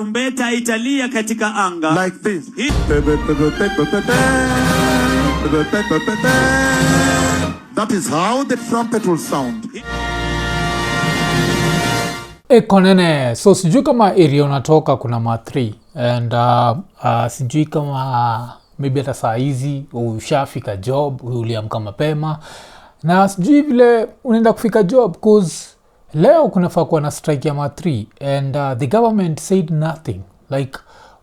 Tarumbeta italia katika anga. Like this. That is how the trumpet will sound. Konene, so sijui kama area unatoka kuna ma3 and sijui kama maybe hata saa hizi ushafika job, uliamka mapema na sijui vile unaenda kufika job cause leo kunafaa kuwa na strike ya ma3 and the government said nothing. Like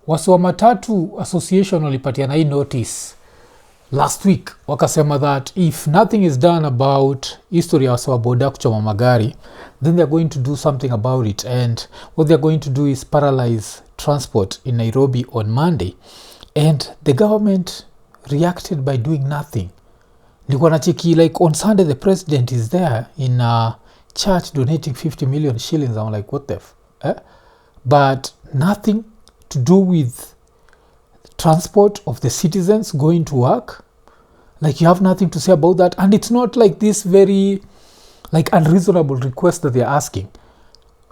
wasi wa Matatu Association walipatia na hii notice last week, wakasema that if nothing is done about history ya wasi wa boda kuchoma magari, then they're going to do something about it, and what they're going to do is paralyze transport in Nairobi on Monday. And the government reacted by doing nothing. Nilikuwa nacheki like on Sunday the president is there in a church donating 50 million shillings. I'm like, what the f? But nothing to do with transport of the citizens going to work. Like you have nothing to say about that, and it's not like this very like unreasonable request that they're asking.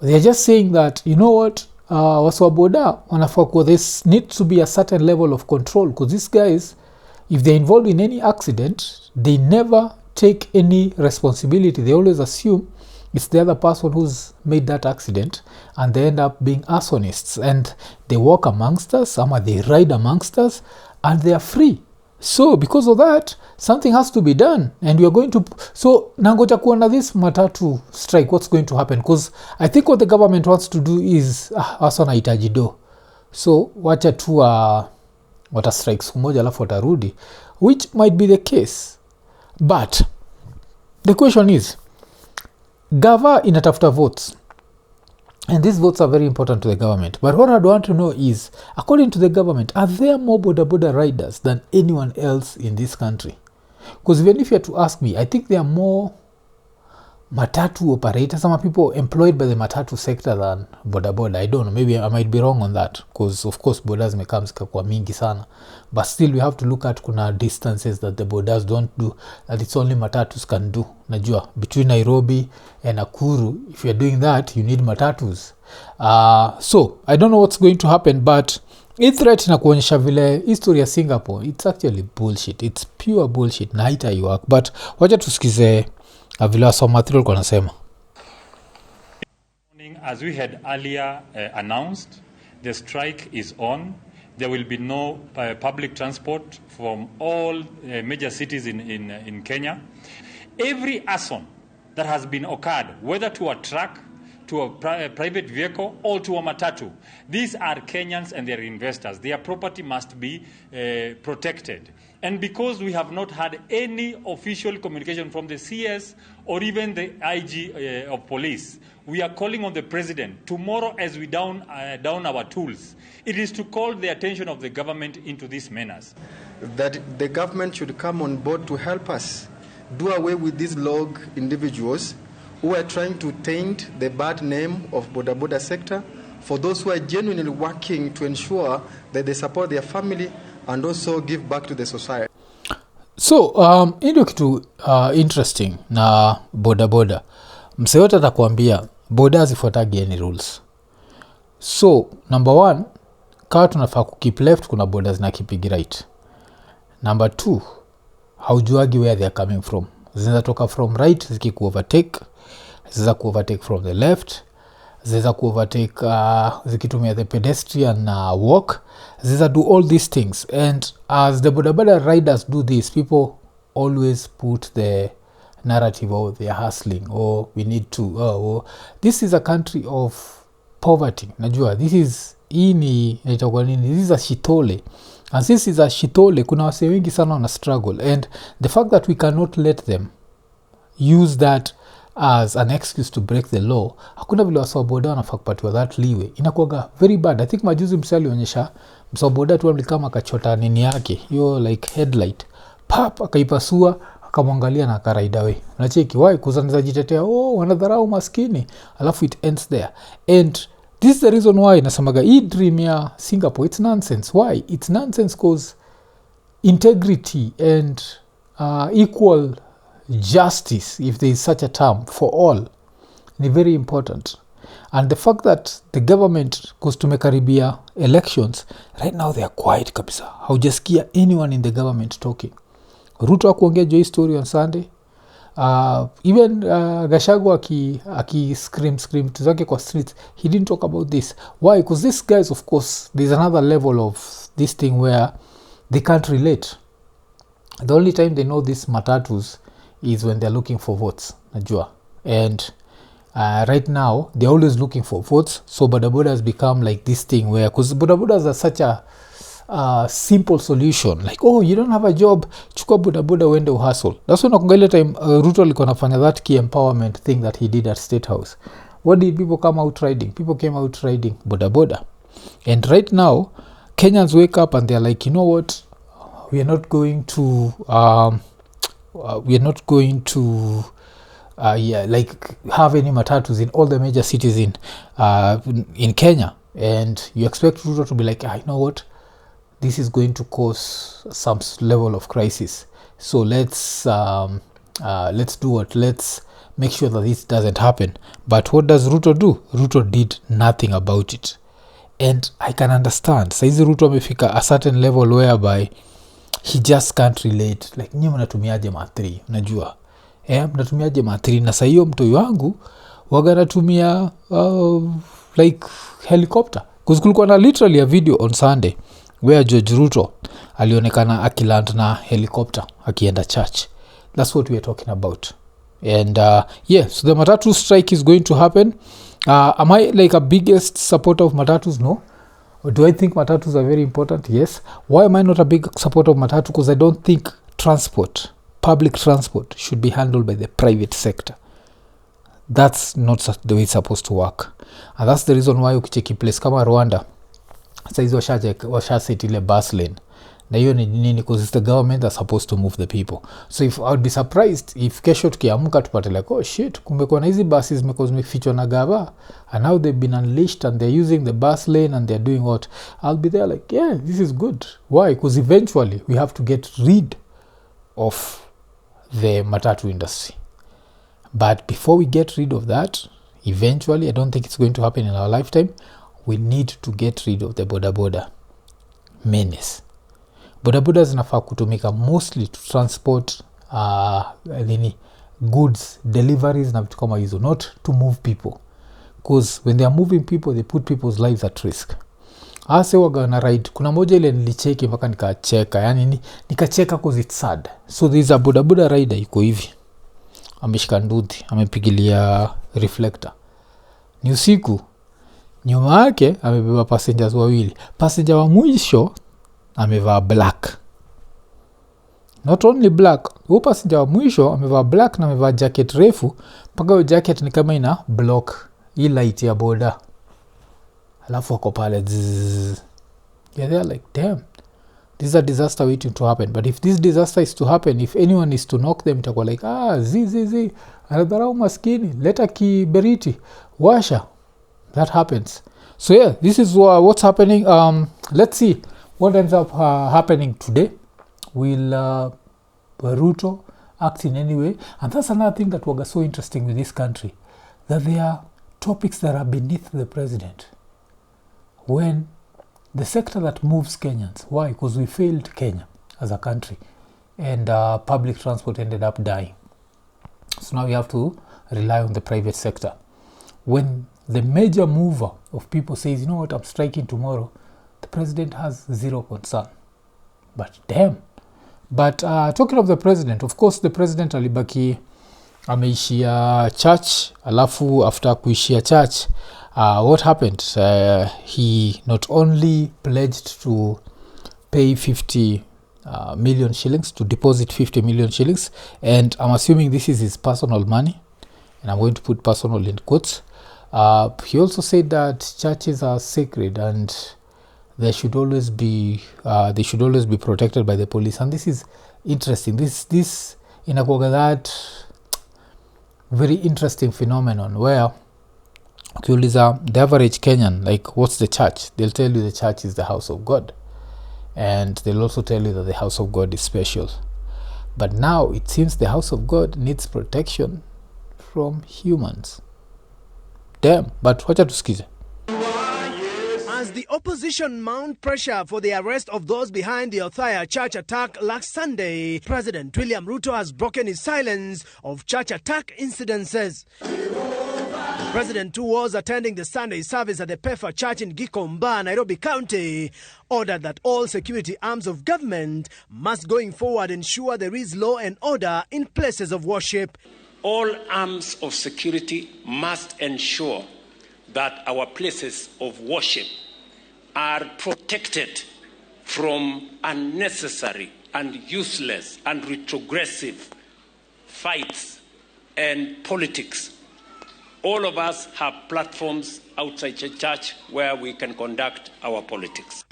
They're just saying that, you know what, waswaboda wanafaa kuwa this needs to be a certain level of control, because these guys, if they're involved in any accident, they never take any responsibility. They always assume it's the other person who's made that accident, and they end up being arsonists, and they walk amongst us, or they ride amongst us, and they are free. So because of that, something has to be done, and we are going to. So nangoja kuona this Matatu strike, what's going to happen? Because I think what the government wants to do is hasa nahitaji do, so wacha tu wata strike siku moja alafu watarudi, which might be the case. But the question is, Gava inatafuta votes, and these votes are very important to the government. But what I want to know is, according to the government, are there more border riders than anyone else in this country? Because even if you had to ask me, I think there are more Matatu operators, some people employed by the Matatu sector than boda. I don't know, maybe I might be wrong on that, because of course bodas mekam zikakuwa mingi sana, but still we have to look at kuna distances that the bodas don't do, that it's only Matatus can do. Najua between Nairobi and Nakuru, if you're doing that, you need Matatus. So I don't know what's going to happen, but hii threat na kuonyesha vile history ya Singapore, it's actually bullshit. It's pure bullshit na haita work. But wacha tusikize vile wasoma material kwa nasema. As we had earlier announced, the strike is on. There will be no public transport from all major cities in Kenya. Every arson that has been occurred, whether to a truck, to a private vehicle, or to a Matatu, these are Kenyans and their investors. Their property must be protected. And because we have not had any official communication from the CS or even the IG of police, we are calling on the president tomorrow as we down our tools. It is to call the attention of the government into these menace. That the government should come on board to help us do away with these log individuals who are trying to taint the bad name of boda sector, for those who are genuinely working to ensure that they support their family and also give back to the society. So ndio kitu interesting na boda msee yote atakwambia boda hazifuatagi any rules. So number 1, kama tunafaa kukeep left, kuna boda zinakeep right. Number 2, haujuagi where they are coming from. Zinaweza toka from right zikiku overtake, zinaweza ku overtake from the left, zinaweza ku overtake zikitumia the pedestrian walk, zinaweza do all these things. And as the boda riders do this, people always put the narrative, oh, they are hustling, oh, we need to, this is a country of poverty. Najua this is inaitwa nini, this is a shitole, and this is a shitole. Kuna wase wengi sana wana struggle, and the fact that we cannot let them use that as an excuse to break the law, hakuna vile wasawaboda wanafaa kupatiwa that leeway. Inakuwaga very bad. I think majuzi msali onyesha msawaboda tu kama akachota nini yake, hiyo like headlight, pap akaipasua, akamwangalia na akaraida away. Unacheki why kuzaniza jitetea, wanadharau maskini, alafu it ends there. And this is the reason why nasemaga hii dream ya Singapore, it's nonsense. Why? It's nonsense because integrity and equal justice, if there is such a term, for all, ni very important. And the fact that the government, cause tumekaribia elections, right now they are quiet kabisa. Haujasikia anyone in the government talking. Ruto akuongea jo hii story on Sunday. Even Gachagua aki scream tu zake kwa streets, he didn't talk about this. Why? Because these guys, of course, there's another level of this thing where they can't relate. The only time they know these matatus is when they're looking for votes, najua. And right now they're always looking for votes, so bodaboda has become like this thing where, because bodabodas are such a simple solution, like, oh, you don't have a job, chukua bodaboda uende uhustle. That's when nakunga time Ruto alikuwa anafanya that key empowerment thing that he did at State House. What did people come out riding? People came out riding bodaboda. And right now Kenyans wake up and they're like, you know what, we are not going to have any matatus in all the major cities in Kenya. And you expect Ruto to be like, you know what, this is going to cause some level of crisis, so let's do what, let's make sure that this doesn't happen. But what does Ruto do? Ruto did nothing about it. And I can understand saizi Ruto amefika a certain level whereby he just can't relate, like, nyinyi mnatumiaje ma3, unajua mnatumiaje ma3, na saa hiyo mtoi wangu waganatumia like helicopter. Because kulikuwa na literally a video on Sunday where George Ruto alionekana akiland na helicopter akienda church. That's what we are talking about. And so the Matatu strike is going to happen. Am I like a biggest supporter of Matatus? No. Do I think Matatus are very important? Yes. Why am I not a big supporter of Matatu? Because I don't think public transport should be handled by the private sector. That's not the way it's supposed to work. And that's the reason why ukicheki place kama Rwanda, saizi washaset ile bus lane, na hiyo ni nini? Because it's the government that's supposed to move the people. So if I would be surprised if kesho tukiamka tupate like, oh shit, kumekuwa na hizi buses zimefichwa na gava, and now they've been unleashed and they're using the bus lane and they're doing what, I'll be there like, yeah, this is good. Why? Because eventually we have to get rid of the Matatu industry. But before we get rid of that, eventually, I don't think it's going to happen in our lifetime, we need to get rid of the bodaboda menace. Bodaboda zinafaa kutumika mostly to transport goods, deliveries na vitu kama hizo, not to move people. Because when they are moving people, they put people's lives at risk. Ase waga na ride, kuna moja ile nilicheki mpaka nikacheka, yani nikacheka cause it's sad. So there's a bodaboda rider iko hivi, ameshika nduthi, amepigilia reflector, ni usiku, nyuma yake amebeba passengers wawili. Passenger wa mwisho amevaa black, not only black, huyo passenger wa mwisho amevaa black na amevaa jacket refu, mpaka hiyo jacket ni kama ina block hii light ya boda. Alafu wako pale yeah, they're like, damn, this is a disaster waiting to happen. But if this disaster is to happen, if anyone is to knock them, itakuwa like, anadharau maskini, leta kiberiti, washa. That happens. So yeah, this is what's happening. Let's see what ends up happening today. Will Ruto act in any way? And that's another thing that was so interesting with this country, that there are topics that are beneath the president. When the sector that moves Kenyans, why? Because we failed Kenya as a country, and public transport ended up dying. So now we have to rely on the private sector. When the major mover of people says, you know what, I'm striking tomorrow, the president has zero concern. But damn. But talking of the president, of course the president alibaki ameishia church, alafu after kuishia church, what happened? He not only pledged to pay 50 million shillings, to deposit 50 million shillings, and I'm assuming this is his personal money, and I'm going to put personal in quotes. He also said that churches are sacred and they should always be protected by the police. And this is interesting. This inakuwaga that very interesting phenomenon where ukiuliza the average Kenyan, like, what's the church? They'll tell you the church is the house of God, and they'll also tell you that the house of God is special. But now it seems the house of God needs protection from humans. damn, but wacha tusikize. As the opposition mount pressure for the arrest of those behind the Othaya church attack last Sunday, President William Ruto has broken his silence of church attack incidences. The president, who was attending the Sunday service at the Pefa Church in Gikomba, Nairobi County, ordered that all security arms of government must going forward ensure there is law and order in places of worship. All arms of security must ensure that our places of worship are protected from unnecessary and useless and retrogressive fights and politics. All of us have platforms outside the church where we can conduct our politics.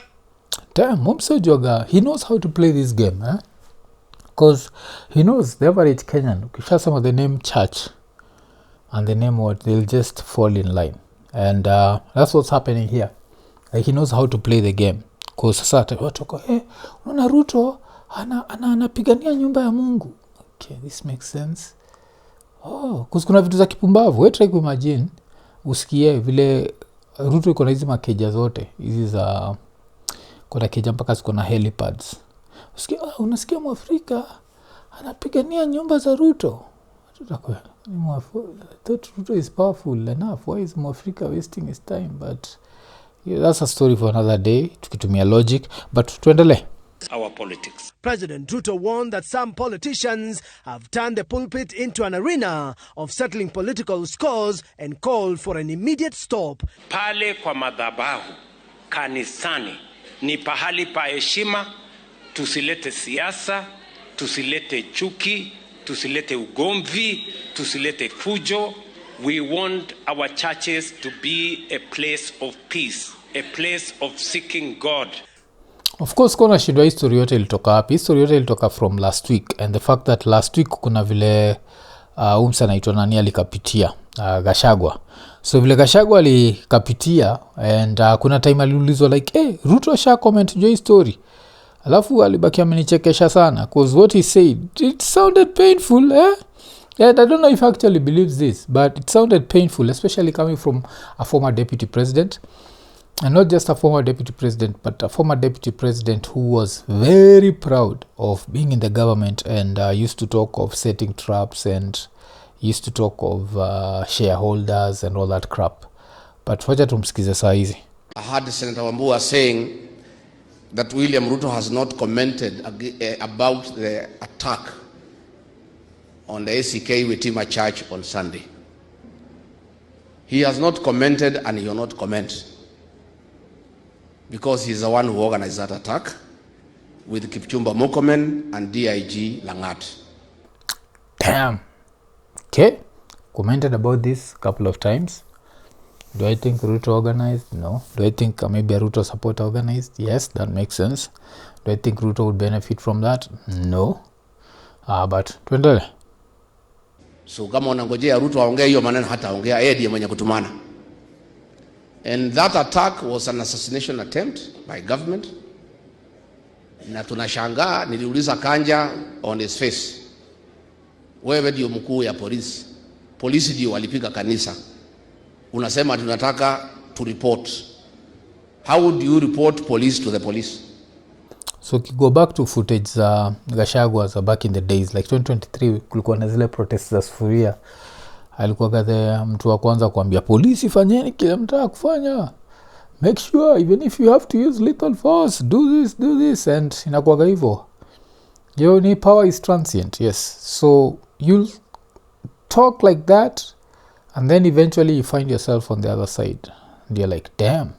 Damn, Momso Joga, he knows how to play this game, eh? Because he knows the average Kenyan, some of the name church and the name what, they'll just fall in line. And that's what's happening here. Like, he knows how to play the game. Because sasa watu wako, unaona Ruto anapigania nyumba ya Mungu. Okay, this makes sense. Because kuna vitu za kipumbavu. We try kuimagine, usikie vile Ruto iko na hizi makeja zote. Hizi za, kuna keja mpaka ziko na helipads. Usikie, unasikia Mwafrika anapigania nyumba za Ruto. I thought Ruto is powerful enough. Why is Mwafrika wasting his time? But yeah, that's a story for another day. Tukitumia logic. But tuendele. Our politics. President Ruto warned that some politicians have turned the pulpit into an arena of settling political scores and called for an immediate stop. Pale kwa madhabahu, kanisani, ni pahali pa heshima. Tusilete siasa, tusilete chuki, tusilete ugomvi, tusilete fujo. We want our churches to be a place of peace, a place of seeking God. Of course, kuna shidwa history yote ilitoka hapi. History yote ilitoka from last week. And the fact that last week kuna vile umsa naitwa nani alikapitia Gachagua. So vile Gachagua alikapitia and kuna time aliulizwa like, hey, Ruto sha comment jo story. Alafu alibaki amenichekesha sana because what he said, it sounded painful, eh? And I don't know if he actually believes this, but it sounded painful, especially coming from a former deputy president. And not just a former deputy president, but a former deputy president who was very proud of being in the government and used to talk of setting traps and used to talk of shareholders and all that crap. But wacha tumsikize saa hizi. I heard Senator Wambua saying that William Ruto has not commented about the attack on the ACK Witima Church on Sunday. He has not commented and he will not comment because he's the one who organized that attack with Kipchumba Murkomen and DIG Langat. Damn. Okay. Commented about this a couple of times. Do I think Ruto organized? No. Do I think maybe a Ruto support organized? Yes, that makes sense. Do I think Ruto would benefit from that? No. But tuendele. So kama unangojea Ruto aongee hiyo maneno hata aongea yeye ndiye mwenye kutumana. And that attack was an assassination attempt by government. Na tunashangaa, niliuliza Kanja on his face. Wewe ndio mkuu ya polisi. Polisi ndio walipiga kanisa. Unasema tunataka to report. How do you report police to the police? So go back to footage za Gachagua za back in the days like 2023 kulikuwa na zile protests za sufuria. Alikuwa gadhe mtu wa kwanza kuambia polisi fanyeni kile mtaka kufanya. Make sure even if you have to use lethal force, do this and inakuwa hivyo. Yo ni power is transient. Yes. So you'll talk like that and then eventually you find yourself on the other side. And you're like, damn.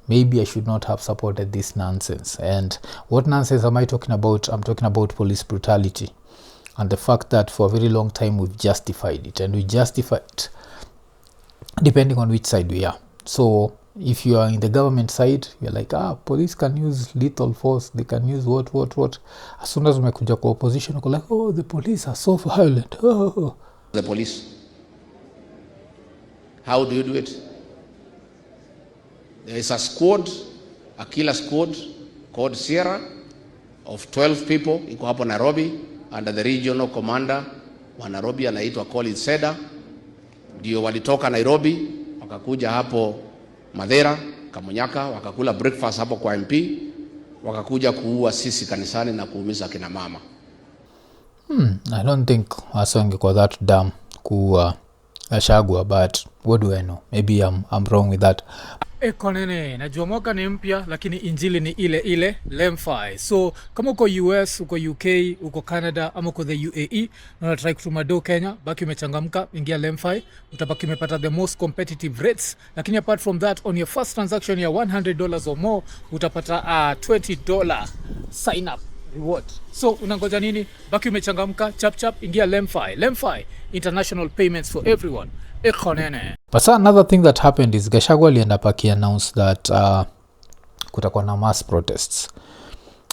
Maybe I should not have supported this nonsense. And what nonsense am I talking about? I'm talking about police brutality. And the fact that for a very long time we've justified it. And we justify it depending on which side we are. So if you are in the government side, you're like, police can use lethal force. They can use what. As soon as umekuja kwa opposition, you're like, oh, the police are so violent. Oh. The police. How do you do it? There is a squad, a killer squad called Sierra of 12 people. Iko hapo Nairobi under the regional commander wa Nairobi anaitwa Colin Seda. Ndio walitoka Nairobi wakakuja hapo Madera, Kamunyaka, wakakula breakfast hapo kwa MP, wakakuja kuua sisi kanisani na kuumiza kina mama. I don't think Asonge kwa that dumb kuua Gachagua, but what do I know? Maybe I'm wrong with that. Konene, najua mwaka ni mpya lakini injili ni ile ile, lemfi. So kama uko US, uko UK, uko Canada ama uko the UAE na unatry kutuma do Kenya, baki umechangamka, ingia lemfi, utabaki umepata the most competitive rates. Lakini apart from that, on your first transaction ya $100 or more, utapata $20 sign up reward. So unangoja nini? Baki umechangamka, chap ingia lemfi. Lemfi, international payments for everyone. But so another thing that happened is Gachagua alienda paki announced that kutakuwa na mass protests,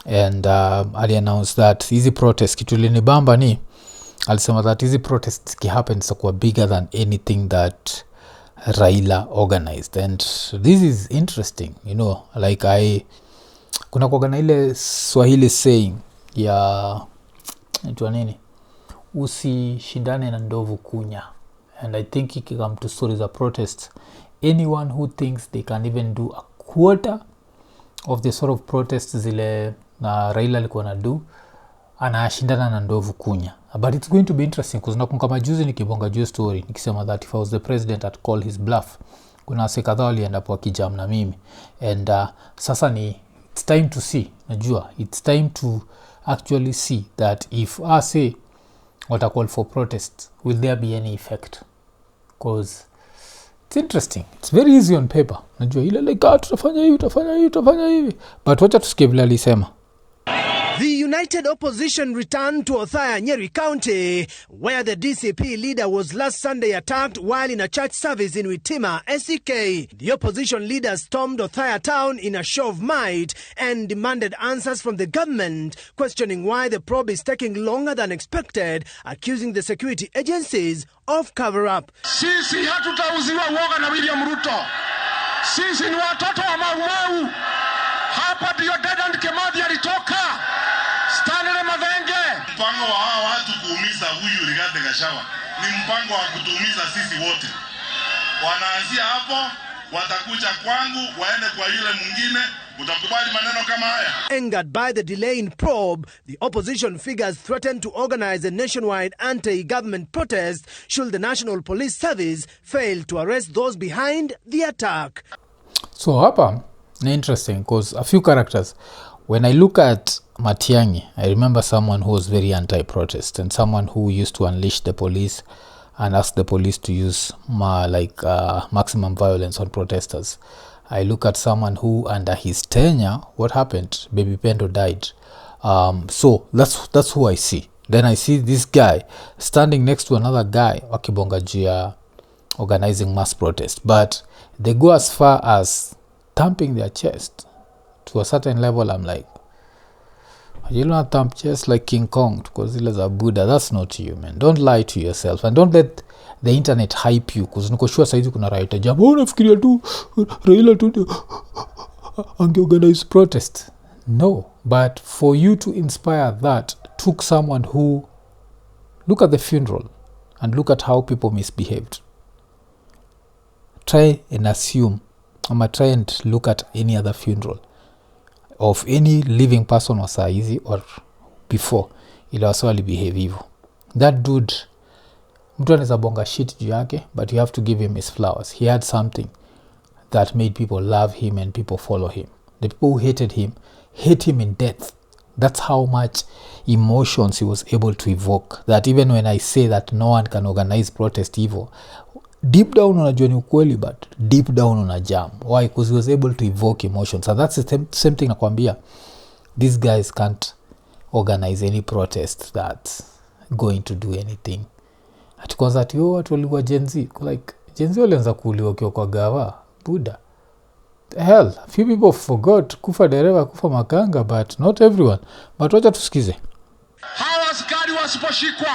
and ali announced that hizi protests, kitu linibamba ni alisema that hizi protests ki happen zitakuwa bigger than anything that Raila organized. And this is interesting, you know, like kuna kuagana ile Swahili saying ya itwa nini, usishindane na ndovu kunya. And I think it come to stories of protests. Anyone who thinks they can even do a quarter of the sort of protests zile na Raila alikuwa na do, anashindana na ndovu kunya. But it's going to be interesting because nakumbuka majuzi nikibonga juu story nikisema that if I was the president I'd call his bluff. Kuna wase kadhaa walienda kwa kijam na mimi. And sasa ni it's time to see. Najua it's time to actually see that if I say what I call for protests, will there be any effect? Because it's interesting. It's very easy on paper. Najua ile like tutafanya hivi. But wacha tusikie vile alisema. The united opposition returned to Othaya, Nyeri County, where the DCP leader was last Sunday attacked while in a church service in Witima, SEK. The opposition leader stormed Othaya town in a show of might and demanded answers from the government, questioning why the probe is taking longer than expected, accusing the security agencies of cover-up. Sisi hatutauziwa woga na William Ruto. Sisi ni watoto wa Mau. Hapa ndio Dedan Kimathi alitoka. Stanley Madenge. Mpango wa hawa watu kuumiza huyu Rigathi Gachagua ni mpango wa kutuumiza sisi wote. Wanaanzia hapo, watakuja kwangu, waende kwa yule mwingine, utakubali maneno kama haya? Angered by the delay in probe, the opposition figures threatened to organize a nationwide anti-government protest should the National Police Service fail to arrest those behind the attack. So hapa ni interesting because a few characters. When I look at Matiangi, I remember someone who was very anti-protest and someone who used to unleash the police and ask the police to use maximum violence on protesters. I look at someone who, under his tenure, what happened? Baby Pendo died. So that's who I see. Then I see this guy standing next to another guy, wakibonga jia, organizing mass protest. But they go as far as thumping their chest. To a certain level, I'm like, you don't thump chest like King Kong because he's a Buddha. That's not you, man. Don't lie to yourself and don't let the internet hype you because niko sure saizi kuna right jambo unafikiria tu Raila tu angeorganize protest. No, but for you to inspire that took someone who look at the funeral and look at how people misbehaved. Try and assume, try and look at any other funeral of any living person wa saa hizi or before ile wasa walibehave hivyo. That dude, mtu anaweza bonga shit juu yake, but you have to give him his flowers. He had something that made people love him and people follow him. The people who hated him hate him in death. That's how much emotions he was able to evoke, that even when I say that no one can organize protest evil, deep down unajua ni ukweli, but deep down unajam. Why? Because he was able to evoke emotions. And that's the same thing nakwambia. These guys can't organize any protest that's going to do anything. Ati kwanza ati watu waliwa Gen Z. Like, Gen Z walianza kuuliwa kwa gawa. Buddha. The hell, a few people forgot kufa dereva, kufa makanga, but not everyone. But wacha tusikize. Hawa askari wasiposhikwa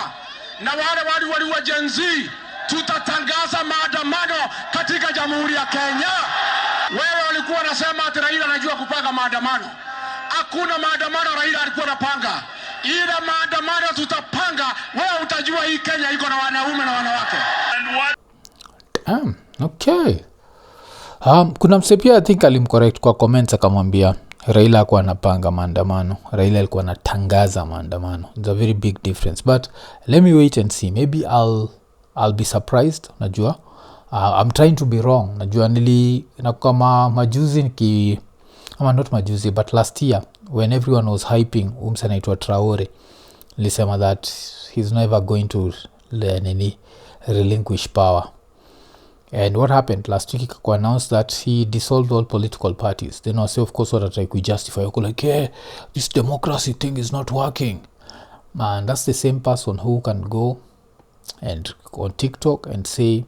na wale waliwa Gen Z, tutatangaza maandamano katika Jamhuri ya Kenya. Wewe ulikuwa unasema ati Raila anajua kupanga maandamano. Hakuna maandamano Raila alikuwa anapanga. Ile maandamano tutapanga, wewe utajua hii Kenya iko na wanaume na wanawake. Okay. Kuna mse pia I think alimcorrect kwa comments akamwambia Raila hakuwa anapanga maandamano. Raila alikuwa anatangaza maandamano. It's a very big difference. But let me wait and see. Maybe I'll be surprised. Najua. I'm trying to be wrong. Najua kama majuzi not majuzi, but last year when everyone was hyping anaitwa Traore, nilisema that he's never going to relinquish power. And what happened last week, he announced that he dissolved all political parties. Then I say, of course, what we justify. Like, hey, this democracy thing is not working. And that's the same person who can go and on TikTok and say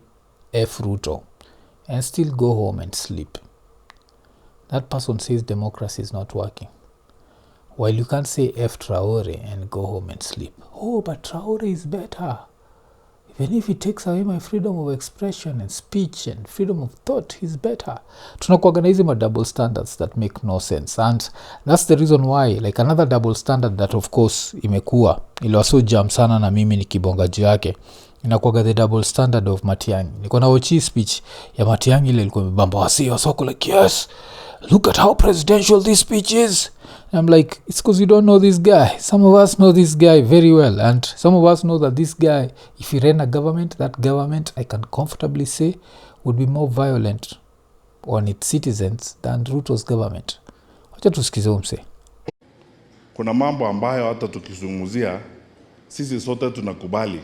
F Ruto and still go home and sleep. That person says democracy is not working. While you can't say F Traore and go home and sleep. Oh, but Traore is better. Even if he takes away my freedom of expression and speech and freedom of thought, he's better. Tunakuorganize ma double standards that make no sense. And that's the reason why, like another double standard that of course imekuwa, iliwa so jam sana na mimi nikibonga juu yake, inakuwaga the double standard of Matiangi. Niko na watch speech ya Matiangi ile ilikuwa mbamba wasi wasoko like, yes, look at how presidential this speech is. I'm like, it's because you don't know this guy. Some of us know this guy very well. And some of us know that this guy, if he ran a government, that government, I can comfortably say, would be more violent on its citizens than Ruto's government. Wacha tusikize umse. Kuna mambo ambayo hata tukizungumzia, sisi sote tunakubali.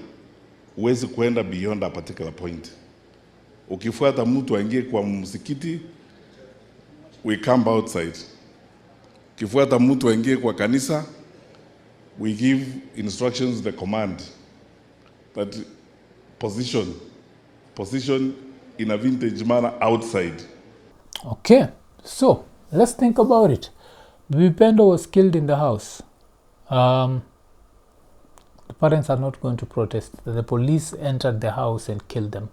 Huwezi kuenda beyond a particular point. Ukifuata mtu aingie kwa msikiti, we come outside. Kifuata mtu aingie kwa kanisa, we give instructions, the command that position in a vintage manner outside. Okay, so let's think about it. Bipendo was killed in the house. The parents are not going to protest. The police entered the house and killed them.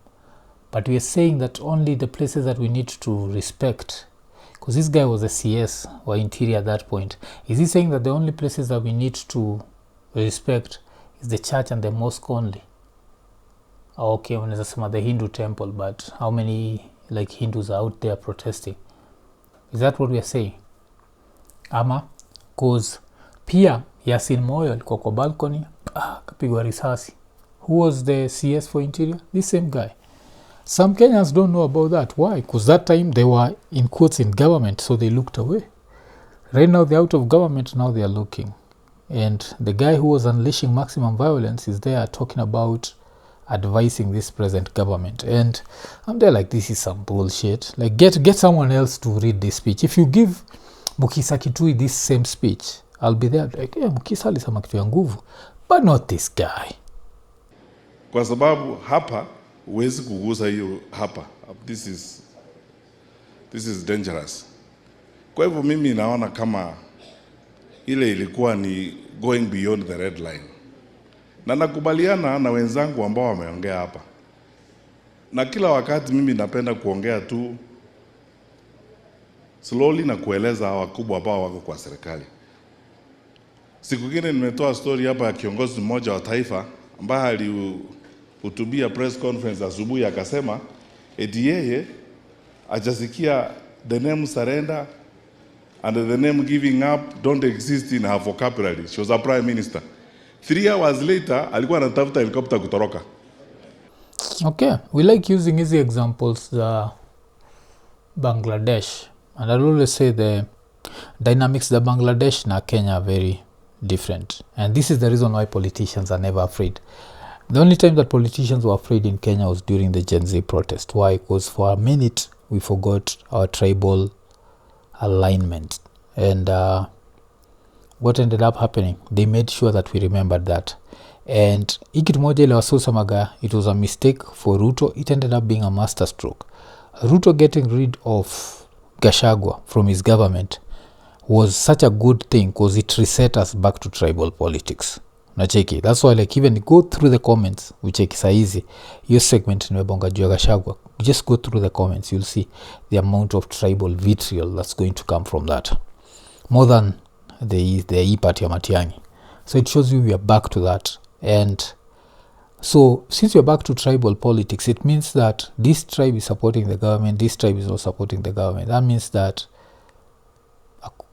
But we are saying that only the places that we need to respect, because this guy was a CS or interior at that point. Is he saying that the only places that we need to respect is the church and the mosque only? Okay, unaweza sema the Hindu temple, but how many like Hindus are out there protesting? Is that what we are saying? Ama, cause pia Yasin Moyo alikuwa kwa balcony, kapigwa risasi. Who was the CS for interior? This same guy. Some Kenyans don't know about that. Why? Because that time they were in quotes in government, so they looked away. Right now they're out of government, now they are looking. And the guy who was unleashing maximum violence is there talking about advising this present government. And I'm there like, this is some bullshit. Like, get someone else to read this speech. If you give Mukisa Kitui this same speech, I'll be there like, yeah, Mukisa alisema kitu ya nguvu, but not this guy. Kwa sababu hapa huwezi kugusa hiyo hapa. This is dangerous. Kwa hivyo mimi naona kama ile ilikuwa ni going beyond the red line. Na nakubaliana na wenzangu ambao wameongea hapa. Na kila wakati mimi napenda kuongea tu slowly na kueleza hawa wakubwa ambao wako kwa serikali. Siku nyingine nimetoa story hapa ya kiongozi mmoja wa taifa ambaye alihutubia press conference asubuhi akasema eti yeye ajasikia the name surrender and the name giving up don't exist in her vocabulary. She was a prime minister. 3 hours later alikuwa anatafuta helicopter kutoroka. Okay, we like using easy examples, Bangladesh, and I'll always say the dynamics the Bangladesh na Kenya are very different, and this is the reason why politicians are never afraid. The only time that politicians were afraid in Kenya was during the Gen Z protest. Why? Because for a minute we forgot our tribal alignment, and what ended up happening, they made sure that we remembered that. And ikitu moja ile wasosamaga, it was a mistake for Ruto. It ended up being a masterstroke. Ruto getting rid of Gachagua from his government was such a good thing because it reset us back to tribal politics. Nacheki. That's why like even go through the comments, ucheki saizi hiyo segment nimebonga juu ya Gachagua, just go through the comments, you'll see the amount of tribal vitriol that's going to come from that, more than the E party ya Matiangi. So it shows you we are back to that. And So since you're back to tribal politics, it means that this tribe is supporting the government, this tribe is not supporting the government. That means that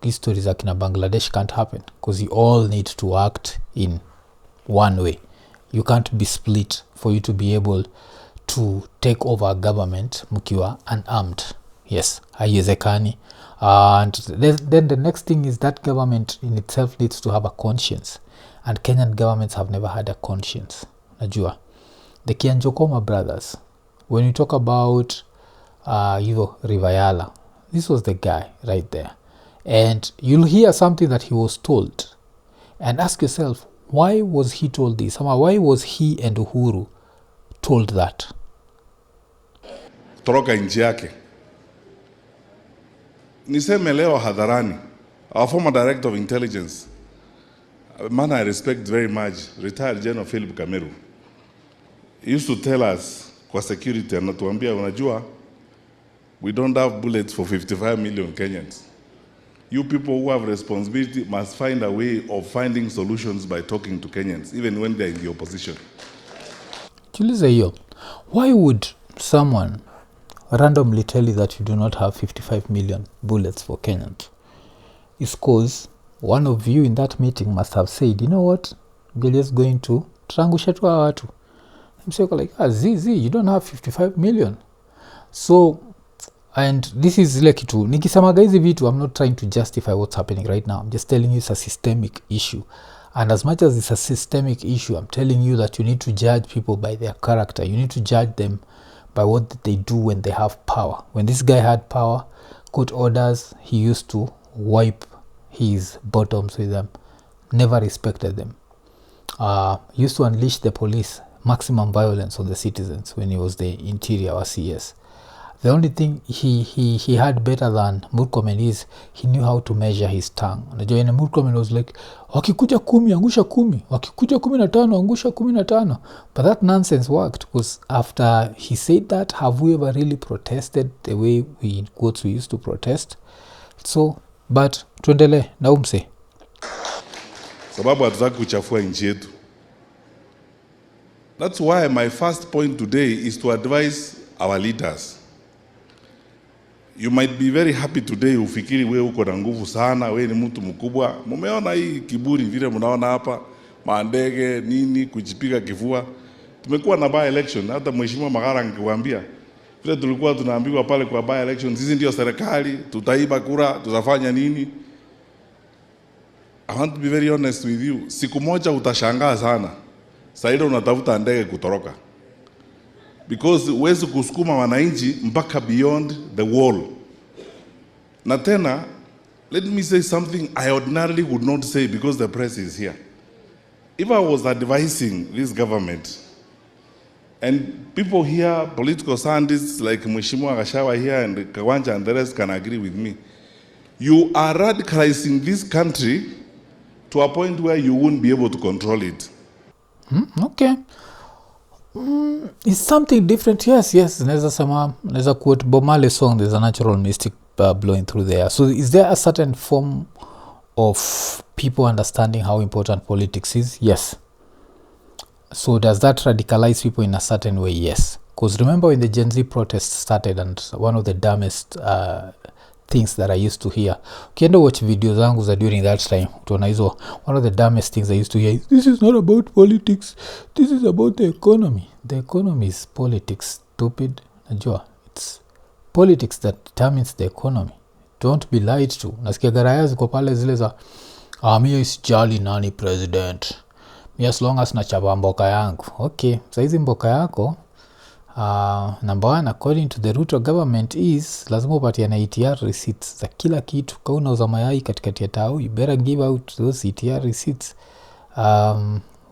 histories like in Bangladesh can't happen because you all need to act in one way. You can't be split for you to be able to take over a government mkiwa unarmed. Yes, haiwezekani. And then the next thing is that government in itself needs to have a conscience. And Kenyan governments have never had a conscience. Najua. The Kianjokoma brothers, when you talk about Rivayala, this was the guy right there. And you'll hear something that he was told. And ask yourself, why was he told this? Why was he and Uhuru told that? Toroka nchi yake. Niseme leo hadharani, our former director of intelligence, a man I respect very much, retired General Philip Kameru, used to tell us kwa security, anatuambia unajua, we don't have bullets for 55 million Kenyans. You people who have responsibility must find a way of finding solutions by talking to Kenyans, even when they're in the opposition. Why would someone randomly tell you that you do not have 55 million bullets for Kenyans? It's because one of you in that meeting must have said, you know what, we're just going to trangusha tu watu. I'm saying like, Zizi, you don't have 55 million. So, and this is like kitu nikisemaga hizi vitu, I'm not trying to justify what's happening right now. I'm just telling you it's a systemic issue. And as much as it's a systemic issue, I'm telling you that you need to judge people by their character. You need to judge them by what they do when they have power. When this guy had power, court orders, he used to wipe his bottoms with them. Never respected them. Used to unleash the police, maximum violence on the citizens when he was the interior or CS. The only thing he had better than Murkomen is he knew how to measure his tongue. Unajua ina Murkomen was like, wakikuja 10 angusha 10, wakikuja 15 angusha 15. But that nonsense worked because after he said that, have we ever really protested the way we used to protest? So, but tuendelee na umse. Sababu hatutaki kuchafua nchi yetu. That's why my first point today is to advise our leaders. You might be very happy today ufikiri wewe uko na nguvu sana, wewe ni mtu mkubwa. Mumeona hii kiburi vile mnaona hapa, maandege nini kujipiga kifua. Tumekuwa na by election, hata mheshimiwa Magara angewaambia. Vile tulikuwa tunaambiwa pale kwa by election, sisi ndio serikali, tutaiba kura, tutafanya nini? I want to be very honest with you. Siku moja utashangaa sana. Sasa unatafuta ndege kutoroka. Because huwezi kusukuma wananchi mpaka beyond the wall. Na tena, let me say something I ordinarily would not say because the press is here. If I was advising this government, and people here, political scientists like Mheshimiwa Gachagua here and Kawanja and the rest can agree with me, you are radicalizing this country to a point where you won't be able to control it. Okay. It's something different. Yes. Neza quote Bob Marley's song, there's a natural mystic blowing through the air. So is there a certain form of people understanding how important politics is? Yes. So does that radicalize people in a certain way? Yes. Because remember when the Gen Z protests started, and one of the dumbest things that I used to hear, ukienda watch videos zangu za during that time, utaona hizo, one of the dumbest things I used to hear is, this is not about politics, this is about the economy. The economy is politics, stupid. Najua, it's politics that determines the economy. Don't be lied to. Nasikia garaya ziko pale zile za mimi sijali nani president, mi as long as nachapa mboka yangu. Okay, saizi mboka yako number one, according to the Ruto government, is lazima upatie na ETR receipts za kila kitu. Kama unauza mayai katikati ya tao, you better give out those ETR receipts.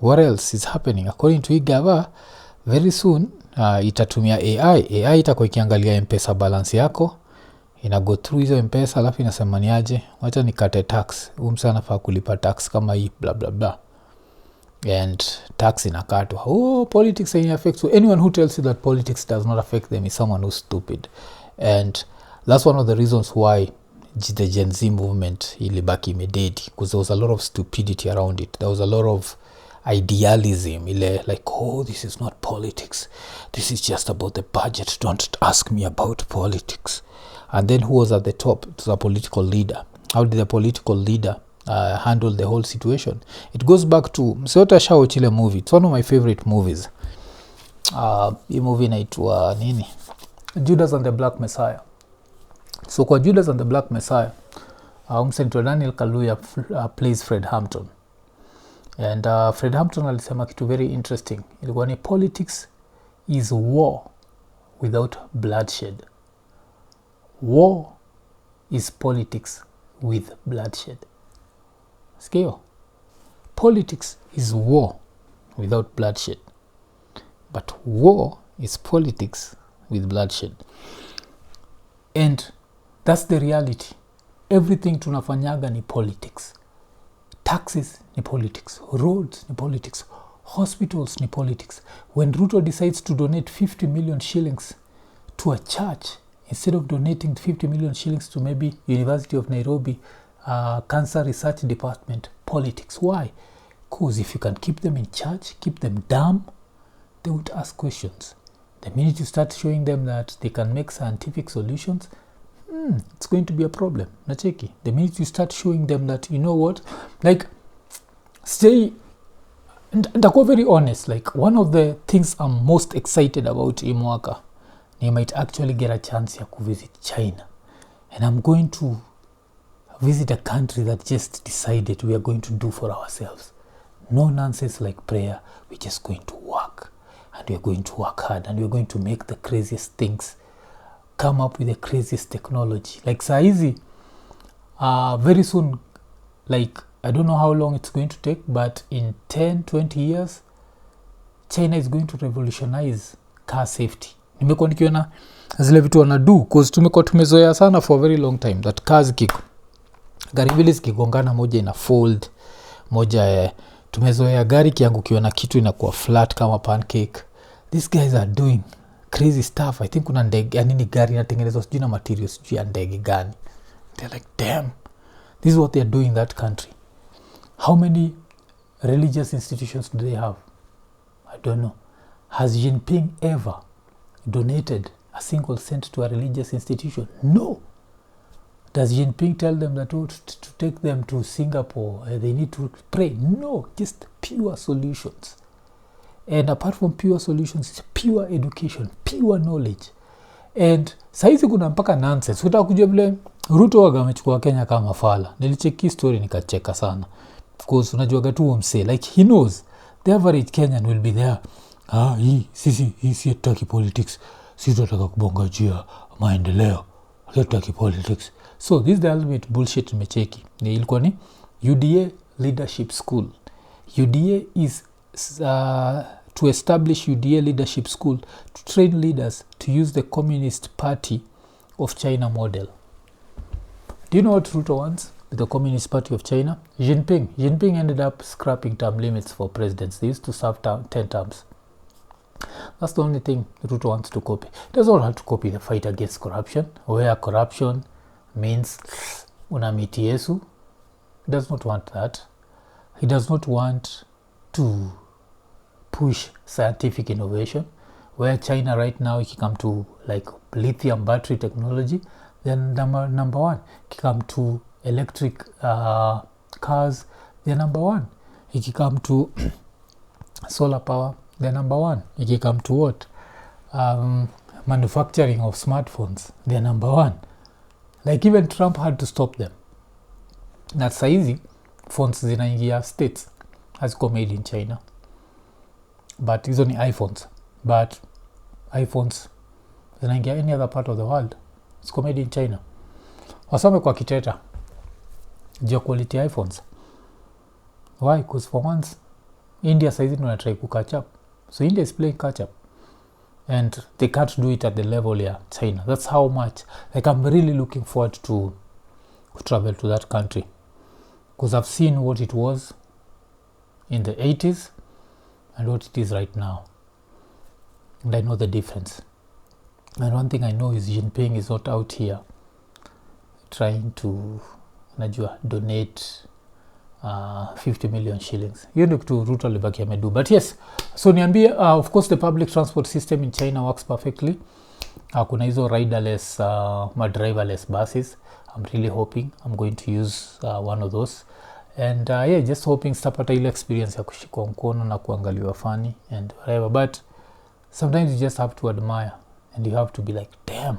What else is happening? According to Igava, very soon itatumia AI itakuwa ikiangalia M-Pesa balance yako, ina go through hizo M-Pesa, alafu inasema ni aje, wacha nikate tax, msa anafaa kulipa tax kama hii blah blah blah, and tax inakatwa. Politics ain't affect. So anyone who tells you that politics does not affect them is someone who's stupid. And that's one of the reasons why the Gen Z movement ilibaki imededi, because there was a lot of stupidity around it. There was a lot of idealism ile like, oh, this is not politics, this is just about the budget, don't ask me about politics. And then who was at the top? It was a political leader. How did the political leader handle the whole situation? It goes back to Mseota Shao Chile movie. It's one of my favorite movies. Hii movie inaitwa nini? Judas and the Black Messiah. So kwa Judas and the Black Messiah, msentwa Daniel Kaluuya plays Fred Hampton. And Fred Hampton alisema kitu very interesting. Ilikuwa ni politics is war without bloodshed. War is politics with bloodshed. Sikio? Politics is war without bloodshed. But war is politics with bloodshed. And that's the reality. Everything tunafanyaga ni politics. Taxes ni politics. Roads ni politics. Hospitals ni politics. When Ruto decides to donate 50 million shillings to a church, instead of donating 50 million shillings to maybe University of Nairobi Cancer Research Department, politics. Why? Because if you can keep them in church, keep them dumb, they would ask questions. The minute you start showing them that they can make scientific solutions, it's going to be a problem. Nacheki. The minute you start showing them that, you know what, like, stay, and I'm very honest, like, one of the things I'm most excited about in mwaka, I might actually get a chance to visit China. And I'm going to visit a country that just decided we are going to do for ourselves. No nonsense like prayer. We're just going to work. And we're going to work hard. And we're going to make the craziest things. Come up with the craziest technology. Like saizi, very soon, like, I don't know how long it's going to take, but in 10, 20 years, China is going to revolutionize car safety. Nimekuwa nikiona zile vitu wanadu, cause tumekuwa tumezoea sana for a very long time that cars gari mbili zikigongana, moja ina fold, moja tumezoea gari kiangukiwa na kitu inakuwa flat kama pancake. These guys are doing crazy stuff. I think kuna ndege nini gari inatengenezwa sijui na materials sijui ya ndege gani. They're like, damn, this is what they're doing in that country. How many religious institutions do they have? I don't know. Has Jinping ever donated a single cent to a religious institution? No. Does Jinping tell them that to take them to Singapore, they need to pray? No, just pure solutions. And apart from pure solutions, it's pure education, pure knowledge. And saizi kuna mpaka nonsense. Kutaka kujua vile Ruto waga amechukua Kenya kama fala. Nilicheki story nikacheka sana. Of course, unajua tu mse, like he knows the average Kenyan will be there. Hii si hataki politics. Sisi tunataka kubonga juu ya maendeleo. Hataki politics. So this is the ultimate bullshit nimecheki. Ilikuwa ni UDA Leadership School. UDA is to establish UDA Leadership School to train leaders to use the Communist Party of China model. Do you know what Ruto wants with the Communist Party of China? Jinping ended up scrapping term limits for presidents. They used to serve 10 terms. That's the only thing Ruto wants to copy. He does not have to copy the fight against corruption, where corruption means unamiti Yesu. He does not want that. He does not want to push scientific innovation, where China right now, if you come to like lithium battery technology, then number one. If you come to electric cars, they're number one. If you come to solar power, they're number one. If you come to what? Manufacturing of smartphones, they're number one. Like even Trump had to stop them. That's easy. Phones zinaingia states haziko made in China. But hizo ni iPhones. But iPhones zinaingia any other part of the world, it's made in China. Wasome kwa kiteta juu quality iPhones. Why? Because for once India saizi tunatry ku catch up. So India is playing catch up. And they can't do it at the level of China. That's how much. Like I'm really looking forward to travel to that country. Because I've seen what it was in the 80s and what it is right now. And I know the difference. And one thing I know is Jinping is not out here trying to donate 50 million shillings. Hiyo ndio kitu Ruto alibaki amedu. But yes, so niambie, of course the public transport system in China works perfectly. Kuna hizo riderless, driverless buses. I'm really hoping I'm going to use one of those. And yeah, just hoping sitapata ile experience ya kushikwa mkono na kuangaliwa funny and whatever. But sometimes you just have to admire and you have to be like, damn.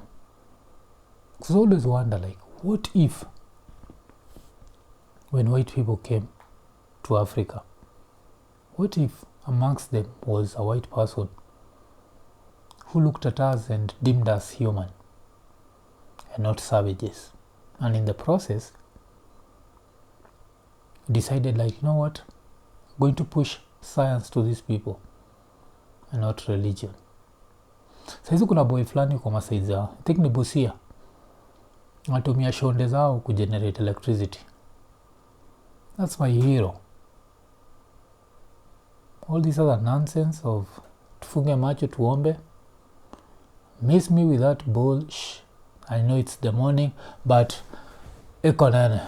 Because I always wonder, like, what if when white people came to Africa, what if amongst them was a white person who looked at us and deemed us human and not savages, and in the process decided, like, you know what, I'm going to push science to these people and not religion. Saizi kuna boy flani kwa Masai zao, I think ni Busia, atumia shonde zao kugenerate electricity. That's my hero. All this other nonsense of tufunge macho tuombe, miss me with that bullshit. I know it's the morning, but iko nene.